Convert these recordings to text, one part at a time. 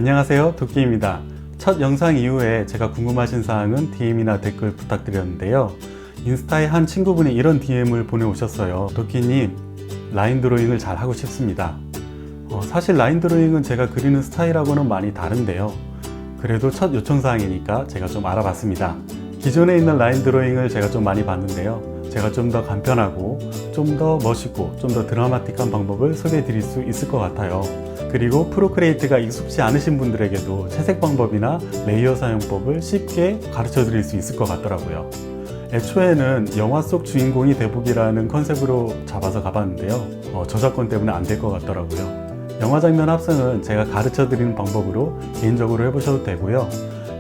안녕하세요, 도끼입니다. 첫 영상 이후에 제가 궁금하신 사항은 DM이나 댓글 부탁드렸는데요. 인스타에 한 친구분이 이런 DM을 보내오셨어요. 도끼님, 라인 드로잉을 잘 하고 싶습니다. 사실 라인 드로잉은 제가 그리는 스타일하고는 많이 다른데요. 그래도 첫 요청사항이니까 제가 좀 알아봤습니다. 기존에 있는 라인 드로잉을 제가 좀 많이 봤는데요. 제가 좀 더 간편하고 좀 더 멋있고 좀 더 드라마틱한 방법을 소개해 드릴 수 있을 것 같아요. 그리고 프로크리에이트가 익숙지 않으신 분들에게도 채색 방법이나 레이어 사용법을 쉽게 가르쳐 드릴 수 있을 것 같더라고요. 애초에는 영화 속 주인공이 대북이라는 컨셉으로 잡아서 가봤는데요. 저작권 때문에 안 될 것 같더라고요. 영화 장면 합성은 제가 가르쳐 드리는 방법으로 개인적으로 해보셔도 되고요.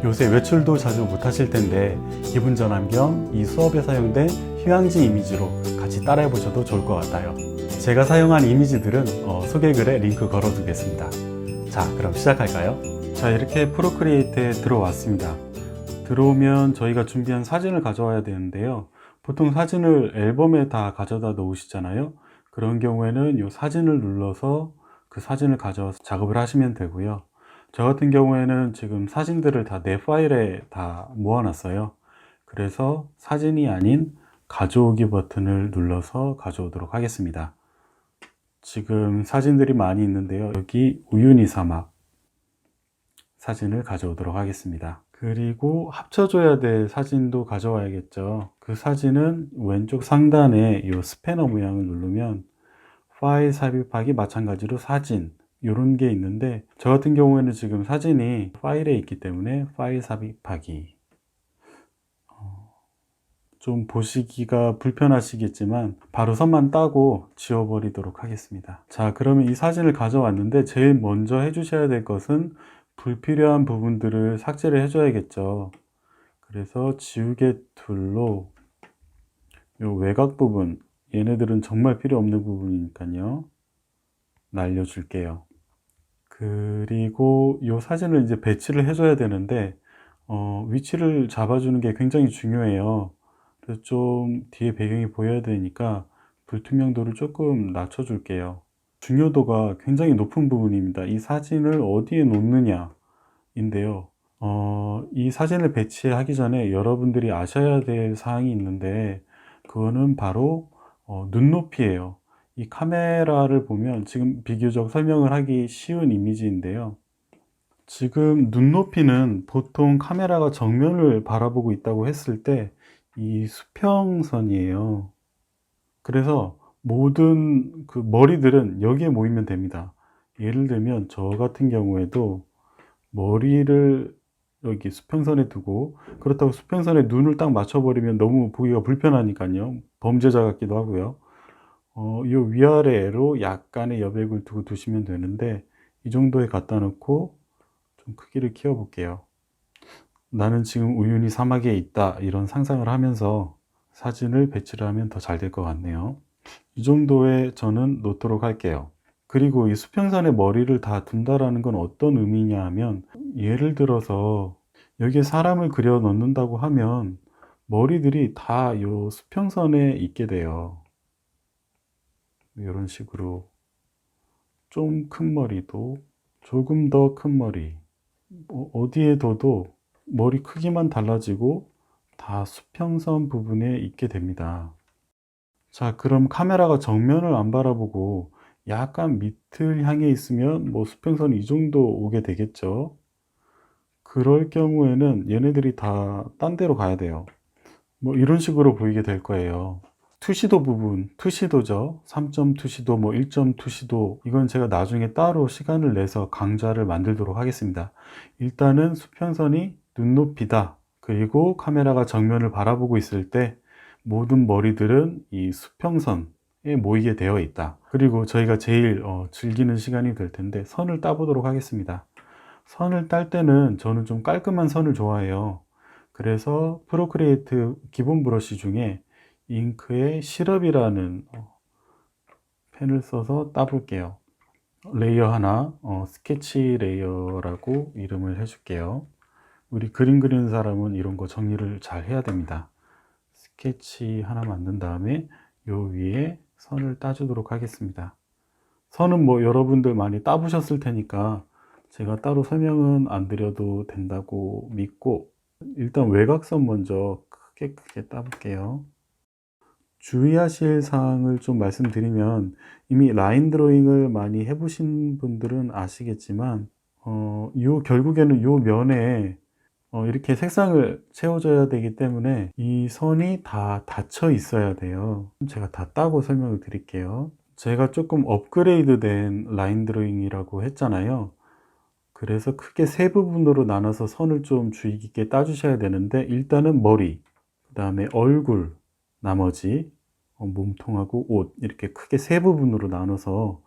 요새 외출도 자주 못 하실 텐데 기분 전환 겸 이 수업에 사용된 휴양지 이미지로 같이 따라해 보셔도 좋을 것 같아요. 제가 사용한 이미지들은 소개글에 링크 걸어 두겠습니다. 자, 그럼 시작할까요? 자, 이렇게 프로크리에이트에 들어왔습니다. 들어오면 저희가 준비한 사진을 가져와야 되는데요. 보통 사진을 앨범에 다 가져다 놓으시잖아요. 그런 경우에는 이 사진을 눌러서 그 사진을 가져와서 작업을 하시면 되고요. 저 같은 경우에는 지금 사진들을 다 내 파일에 다 모아놨어요. 그래서 사진이 아닌 가져오기 버튼을 눌러서 가져오도록 하겠습니다. 지금 사진들이 많이 있는데요. 여기 우유니 사막 사진을 가져오도록 하겠습니다. 그리고 합쳐줘야 될 사진도 가져와야겠죠. 그 사진은 왼쪽 상단에 이 스패너 모양을 누르면 파일 삽입하기, 마찬가지로 사진 이런 게 있는데 저 같은 경우에는 지금 사진이 파일에 있기 때문에 파일 삽입하기, 좀 보시기가 불편하시겠지만 바로 선만 따고 지워버리도록 하겠습니다. 자, 그러면 이 사진을 가져왔는데 제일 먼저 해주셔야 될 것은 불필요한 부분들을 삭제를 해줘야겠죠. 그래서 지우개 툴로 이 외곽 부분, 얘네들은 정말 필요 없는 부분이니까요, 날려줄게요. 그리고 이 사진을 이제 배치를 해줘야 되는데 위치를 잡아주는 게 굉장히 중요해요. 그래서 좀 뒤에 배경이 보여야 되니까 불투명도를 조금 낮춰줄게요. 중요도가 굉장히 높은 부분입니다. 이 사진을 어디에 놓느냐 인데요. 이 사진을 배치하기 전에 여러분들이 아셔야 될 사항이 있는데 그거는 바로 눈높이예요. 이 카메라를 보면 지금 비교적 설명을 하기 쉬운 이미지인데요. 지금 눈높이는 보통 카메라가 정면을 바라보고 있다고 했을 때 이 수평선이에요. 그래서 모든 그 머리들은 여기에 모이면 됩니다. 예를 들면 저 같은 경우에도 머리를 여기 수평선에 두고, 그렇다고 수평선에 눈을 딱 맞춰버리면 너무 보기가 불편하니까요. 범죄자 같기도 하고요. 이 위아래로 약간의 여백을 두고 두시면 되는데 이 정도에 갖다 놓고 좀 크기를 키워 볼게요. 나는 지금 우유니 사막에 있다, 이런 상상을 하면서 사진을 배치를 하면 더 잘 될 것 같네요. 이 정도에 저는 놓도록 할게요. 그리고 이 수평선에 머리를 다 둔다라는 건 어떤 의미냐 하면, 예를 들어서 여기에 사람을 그려 넣는다고 하면 머리들이 다 이 수평선에 있게 돼요. 이런 식으로 좀 큰 머리도, 조금 더 큰 머리, 어디에 둬도 머리 크기만 달라지고 다 수평선 부분에 있게 됩니다. 자, 그럼 카메라가 정면을 안 바라보고 약간 밑을 향해 있으면 뭐 수평선이 이 정도 오게 되겠죠. 그럴 경우에는 얘네들이 다 딴 데로 가야 돼요. 뭐 이런 식으로 보이게 될 거예요. 투시도 부분, 투시도죠. 3점 투시도, 뭐 1점 투시도, 이건 제가 나중에 따로 시간을 내서 강좌를 만들도록 하겠습니다. 일단은 수평선이 눈높이다. 그리고 카메라가 정면을 바라보고 있을 때 모든 머리들은 이 수평선에 모이게 되어 있다. 그리고 저희가 제일 즐기는 시간이 될 텐데 선을 따보도록 하겠습니다. 선을 딸 때는 저는 좀 깔끔한 선을 좋아해요. 그래서 프로크리에이트 기본 브러쉬 중에 잉크의 시럽이라는 펜을 써서 따볼게요. 레이어 하나, 스케치 레이어라고 이름을 해줄게요. 우리 그림 그리는 사람은 이런 거 정리를 잘 해야 됩니다. 스케치 하나 만든 다음에 요 위에 선을 따주도록 하겠습니다. 선은 뭐 여러분들 많이 따보셨을 테니까 제가 따로 설명은 안 드려도 된다고 믿고 일단 외곽선 먼저 크게 따볼게요. 주의하실 사항을 좀 말씀드리면 이미 라인 드로잉을 많이 해보신 분들은 아시겠지만 결국에는 요 면에 이렇게 색상을 채워줘야 되기 때문에 이 선이 다 닫혀 있어야 돼요. 제가 다 따고 설명을 드릴게요. 제가 조금 업그레이드 된 라인 드로잉이라고 했잖아요. 그래서 크게 세 부분으로 나눠서 선을 좀 주의 깊게 따주셔야 되는데 일단은 머리, 그 다음에 얼굴, 나머지 몸통하고 옷 이렇게 크게 세 부분으로 나눠서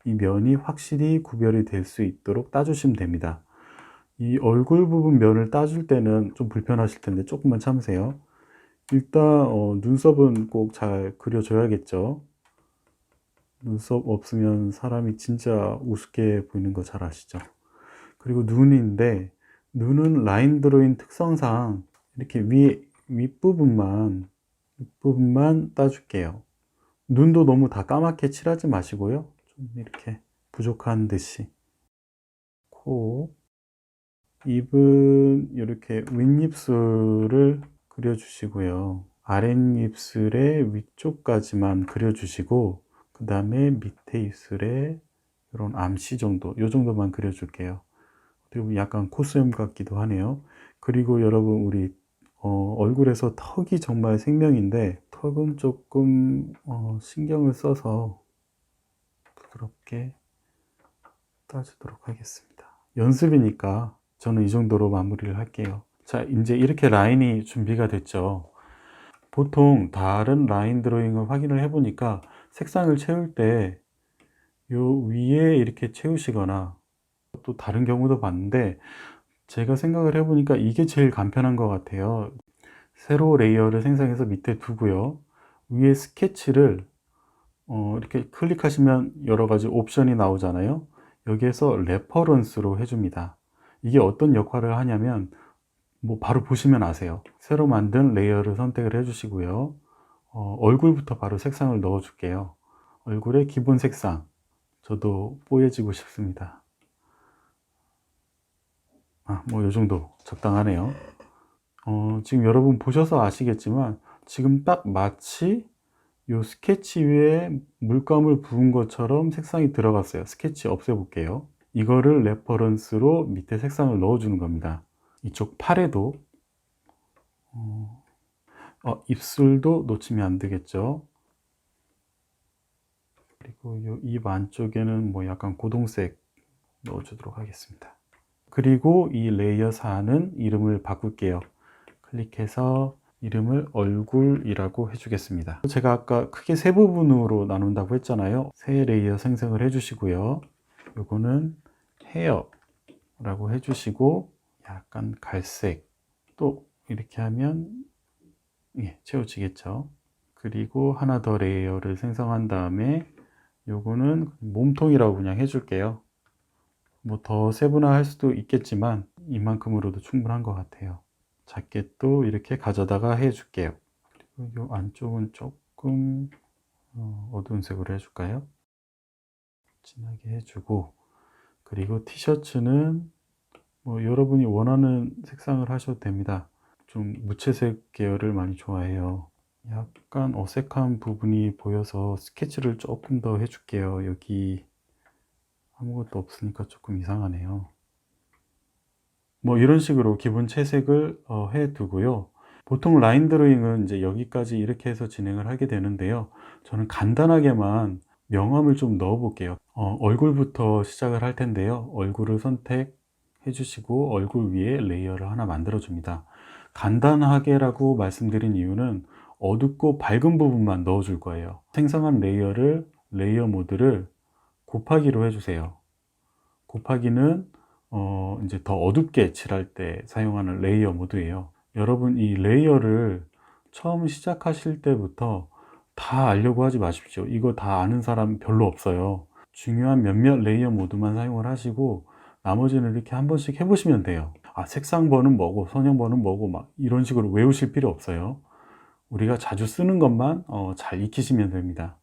이 면이 확실히 구별이 될 수 있도록 따주시면 됩니다. 이 얼굴 부분 면을 따줄 때는 좀 불편하실 텐데 조금만 참으세요. 일단 눈썹은 꼭 잘 그려줘야겠죠. 눈썹 없으면 사람이 진짜 우습게 보이는 거 잘 아시죠? 그리고 눈인데 눈은 라인 드로잉 특성상 이렇게 윗부분만 따줄게요. 눈도 너무 다 까맣게 칠하지 마시고요. 좀 이렇게 부족한 듯이. 코, 입은 이렇게 윗입술을 그려주시고요. 아랫입술의 위쪽까지만 그려주시고 그 다음에 밑에 입술에 이런 암시 정도, 이 정도만 그려줄게요. 그리고 약간 코수염 같기도 하네요. 그리고 여러분 우리 얼굴에서 턱이 정말 생명인데 턱은 조금 신경을 써서 부드럽게 따주도록 하겠습니다. 연습이니까 저는 이 정도로 마무리를 할게요. 자, 이제 이렇게 라인이 준비가 됐죠. 보통 다른 라인 드로잉을 확인을 해보니까 색상을 채울 때 요 위에 이렇게 채우시거나 또 다른 경우도 봤는데 제가 생각을 해보니까 이게 제일 간편한 것 같아요. 세로 레이어를 생성해서 밑에 두고요. 위에 스케치를 이렇게 클릭하시면 여러 가지 옵션이 나오잖아요. 여기에서 레퍼런스로 해줍니다. 이게 어떤 역할을 하냐면 뭐 바로 보시면 아세요. 새로 만든 레이어를 선택을 해주시고요. 얼굴부터 바로 색상을 넣어 줄게요. 얼굴의 기본 색상. 저도 뽀얘지고 싶습니다. 뭐 요 정도 적당하네요. 지금 여러분 보셔서 아시겠지만 지금 딱 마치 요 스케치 위에 물감을 부은 것처럼 색상이 들어갔어요. 스케치 없애볼게요. 이거를 레퍼런스로 밑에 색상을 넣어주는 겁니다. 이쪽 팔에도 입술도 놓치면 안 되겠죠. 그리고 요 입 안쪽에는 뭐 약간 고동색 넣어주도록 하겠습니다. 그리고 이 레이어 사는 이름을 바꿀게요. 클릭해서 이름을 얼굴이라고 해주겠습니다. 제가 아까 크게 세 부분으로 나눈다고 했잖아요. 세 레이어 생성을 해주시고요. 요거는 헤어라고 해주시고 약간 갈색 또 이렇게 하면 채워지겠죠. 그리고 하나 더 레이어를 생성한 다음에 요거는 몸통이라고 그냥 해줄게요. 뭐 더 세분화할 수도 있겠지만 이만큼으로도 충분한 것 같아요. 작게 또 이렇게 가져다가 해줄게요. 그리고 이 안쪽은 조금 어두운 색으로 해줄까요? 진하게 해주고 그리고 티셔츠는 뭐 여러분이 원하는 색상을 하셔도 됩니다. 좀 무채색 계열을 많이 좋아해요. 약간 어색한 부분이 보여서 스케치를 조금 더 해줄게요. 여기 아무것도 없으니까 조금 이상하네요. 뭐 이런 식으로 기본 채색을 해 두고요. 보통 라인 드로잉은 이제 여기까지 이렇게 해서 진행을 하게 되는데요. 저는 간단하게만 명암을 좀 넣어 볼게요. 얼굴부터 시작을 할 텐데요. 얼굴을 선택해 주시고 얼굴 위에 레이어를 하나 만들어 줍니다. 간단하게라고 말씀드린 이유는 어둡고 밝은 부분만 넣어 줄 거예요. 생성한 레이어 모드를 곱하기로 해주세요. 곱하기는 이제 더 어둡게 칠할 때 사용하는 레이어 모드예요. 여러분 이 레이어를 처음 시작하실 때부터 다 알려고 하지 마십시오. 이거 다 아는 사람 별로 없어요. 중요한 몇몇 레이어 모드만 사용을 하시고 나머지는 이렇게 한 번씩 해보시면 돼요. 색상번은 뭐고 선형번은 뭐고 막 이런 식으로 외우실 필요 없어요. 우리가 자주 쓰는 것만 잘 익히시면 됩니다.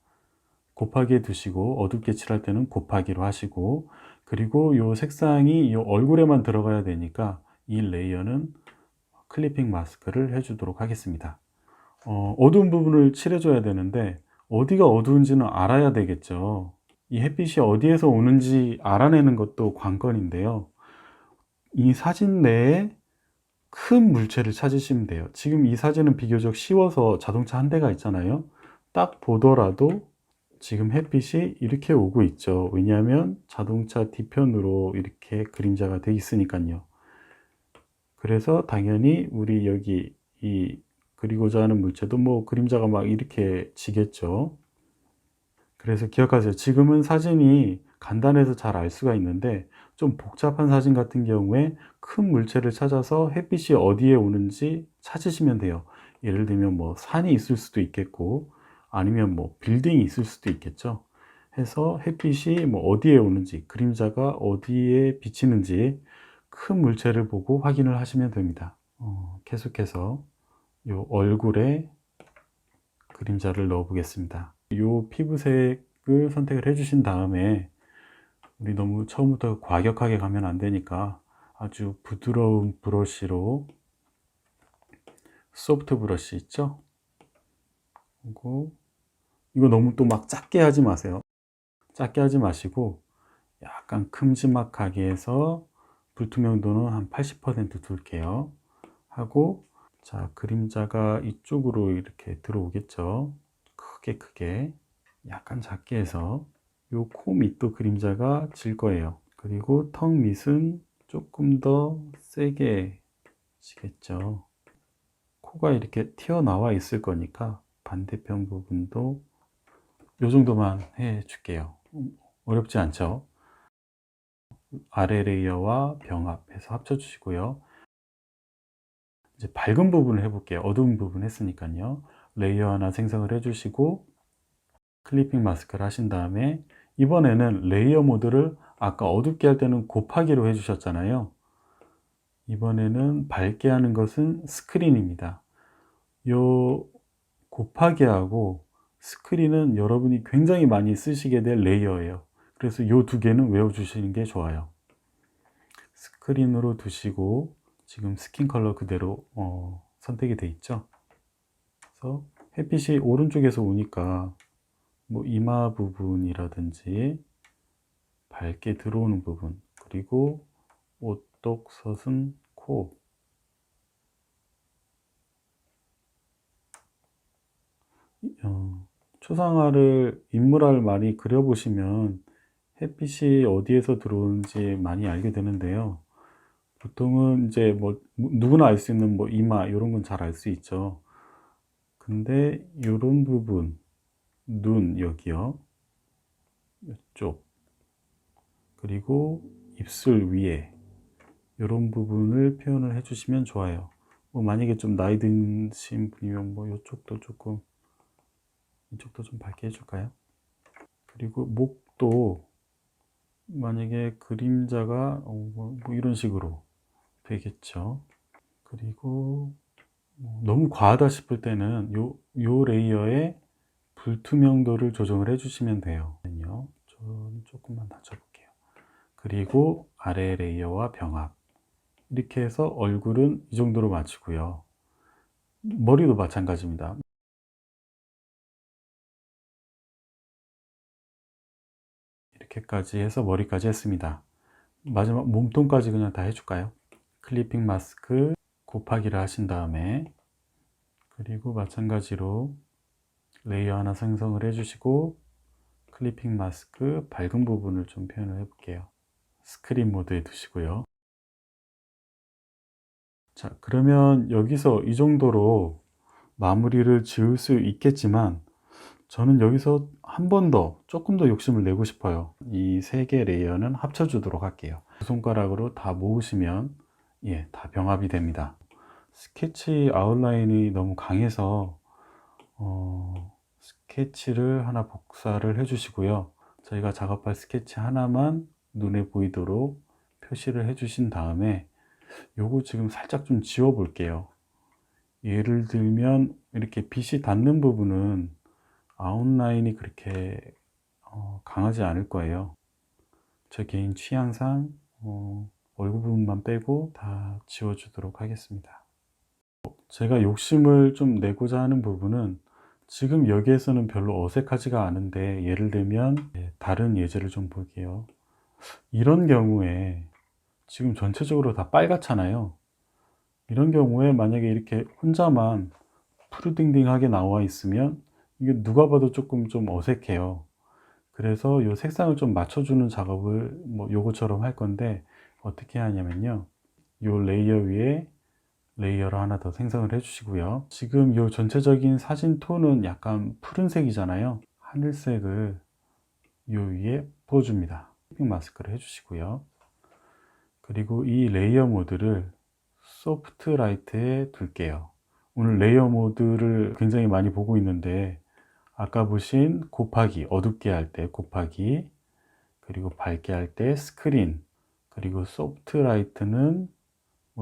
곱하기에 두시고 어둡게 칠할 때는 곱하기로 하시고 그리고 이 색상이 이 얼굴에만 들어가야 되니까 이 레이어는 클리핑 마스크를 해주도록 하겠습니다. 어두운 부분을 칠해줘야 되는데 어디가 어두운지는 알아야 되겠죠. 이 햇빛이 어디에서 오는지 알아내는 것도 관건인데요. 이 사진 내에 큰 물체를 찾으시면 돼요. 지금 이 사진은 비교적 쉬워서 자동차 한 대가 있잖아요. 딱 보더라도 지금 햇빛이 이렇게 오고 있죠. 왜냐하면 자동차 뒤편으로 이렇게 그림자가 돼 있으니까요. 그래서 당연히 우리 여기 이 그리고자 하는 물체도 뭐 그림자가 막 이렇게 지겠죠. 그래서 기억하세요. 지금은 사진이 간단해서 잘 알 수가 있는데 좀 복잡한 사진 같은 경우에 큰 물체를 찾아서 햇빛이 어디에 오는지 찾으시면 돼요. 예를 들면 뭐 산이 있을 수도 있겠고 아니면 뭐 빌딩이 있을 수도 있겠죠. 해서 햇빛이 뭐 어디에 오는지 그림자가 어디에 비치는지 큰 물체를 보고 확인을 하시면 됩니다. 계속해서 요 얼굴에 그림자를 넣어 보겠습니다. 요 피부색을 선택을 해 주신 다음에 우리 너무 처음부터 과격하게 가면 안 되니까 아주 부드러운 브러쉬로 소프트 브러쉬 있죠? 그리고 이거 너무 또 막 작게 하지 마세요. 작게 하지 마시고 약간 큼지막하게 해서 불투명도는 한 80% 둘게요. 하고 자 그림자가 이쪽으로 이렇게 들어오겠죠. 크게 약간 작게 해서 요 코 밑도 그림자가 질 거예요. 그리고 턱 밑은 조금 더 세게 지겠죠. 코가 이렇게 튀어나와 있을 거니까 반대편 부분도 요 정도만 해 줄게요. 어렵지 않죠? 아래 레이어와 병합해서 합쳐 주시고요. 이제 밝은 부분을 해 볼게요. 어두운 부분 했으니까요. 레이어 하나 생성을 해 주시고 클리핑 마스크를 하신 다음에 이번에는 레이어 모드를 아까 어둡게 할 때는 곱하기로 해 주셨잖아요. 이번에는 밝게 하는 것은 스크린입니다. 요 곱하기 하고 스크린은 여러분이 굉장히 많이 쓰시게 될 레이어예요. 그래서 요 두 개는 외워 주시는 게 좋아요. 스크린으로 두시고 지금 스킨 컬러 그대로 선택이 돼 있죠. 그래서 햇빛이 오른쪽에서 오니까 뭐 이마 부분이라든지 밝게 들어오는 부분, 그리고 오똑 솟은 코, 초상화를 인물화를 많이 그려보시면 햇빛이 어디에서 들어오는지 많이 알게 되는데요. 보통은 이제 뭐 누구나 알 수 있는 뭐 이마 이런 건 잘 알 수 있죠. 근데 이런 부분, 눈 여기요, 이쪽, 그리고 입술 위에 이런 부분을 표현을 해주시면 좋아요. 뭐 만약에 좀 나이 드신 분이면 뭐 이쪽도 조금, 이쪽도 좀 밝게 해줄까요? 그리고 목도 만약에 그림자가 뭐 이런 식으로 되겠죠. 그리고 너무 과하다 싶을 때는 요 레이어의 불투명도를 조정을 해주시면 돼요. 저는 조금만 낮춰볼게요. 그리고 아래 레이어와 병합 이렇게 해서 얼굴은 이 정도로 맞추고요. 머리도 마찬가지입니다. 이렇게까지 해서 머리까지 했습니다. 마지막 몸통까지 그냥 다 해줄까요? 클리핑 마스크 곱하기를 하신 다음에 그리고 마찬가지로 레이어 하나 생성을 해주시고 클리핑 마스크 밝은 부분을 좀 표현을 해 볼게요. 스크린 모드에 두시고요. 자, 그러면 여기서 이 정도로 마무리를 지을 수 있겠지만 저는 여기서 한 번 더 조금 더 욕심을 내고 싶어요. 이 세 개 레이어는 합쳐 주도록 할게요. 두 손가락으로 다 모으시면 다 병합이 됩니다. 스케치 아웃라인이 너무 강해서 스케치를 하나 복사를 해 주시고요. 저희가 작업할 스케치 하나만 눈에 보이도록 표시를 해 주신 다음에 요거 지금 살짝 좀 지워 볼게요. 예를 들면 이렇게 빛이 닿는 부분은 아웃라인이 그렇게 강하지 않을 거예요. 제 개인 취향상 얼굴 부분만 빼고 다 지워주도록 하겠습니다. 제가 욕심을 좀 내고자 하는 부분은 지금 여기에서는 별로 어색하지가 않은데, 예를 들면 다른 예제를 좀 볼게요. 이런 경우에 지금 전체적으로 다 빨갛잖아요. 이런 경우에 만약에 이렇게 혼자만 푸르딩딩하게 나와 있으면 이게 누가 봐도 조금 좀 어색해요. 그래서 이 색상을 좀 맞춰주는 작업을 요거처럼 할 건데, 어떻게 하냐면요, 이 레이어 위에 레이어를 하나 더 생성을 해 주시고요. 지금 이 전체적인 사진 톤은 약간 푸른색이잖아요. 하늘색을 이 위에 부어줍니다. 핑 마스크를 해 주시고요. 그리고 이 레이어 모드를 소프트 라이트에 둘게요. 오늘 레이어 모드를 굉장히 많이 보고 있는데, 아까 보신 곱하기, 어둡게 할 때 곱하기, 그리고 밝게 할 때 스크린, 그리고 소프트 라이트는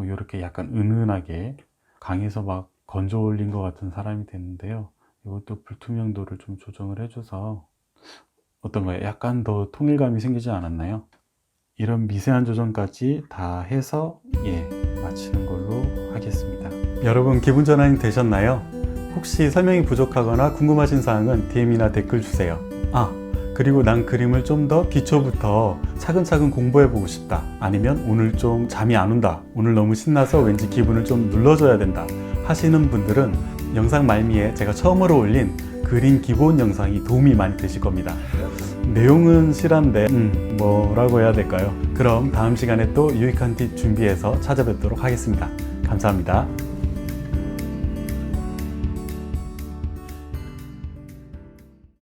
이렇게 약간 은은하게 강에서 막 건져 올린 것 같은 사람이 됐는데요. 이것도 불투명도를 좀 조정을 해줘서 어떤가요? 약간 더 통일감이 생기지 않았나요? 이런 미세한 조정까지 다 해서 마치는 걸로 하겠습니다. 여러분, 기분 전환이 되셨나요? 혹시 설명이 부족하거나 궁금하신 사항은 DM이나 댓글 주세요. 그리고 난 그림을 좀 더 기초부터 차근차근 공부해보고 싶다, 아니면 오늘 좀 잠이 안 온다, 오늘 너무 신나서 왠지 기분을 좀 눌러줘야 된다 하시는 분들은 영상 말미에 제가 처음으로 올린 그림 기본 영상이 도움이 많이 되실 겁니다. 내용은 실한데 뭐라고 해야 될까요? 그럼 다음 시간에 또 유익한 팁 준비해서 찾아뵙도록 하겠습니다. 감사합니다.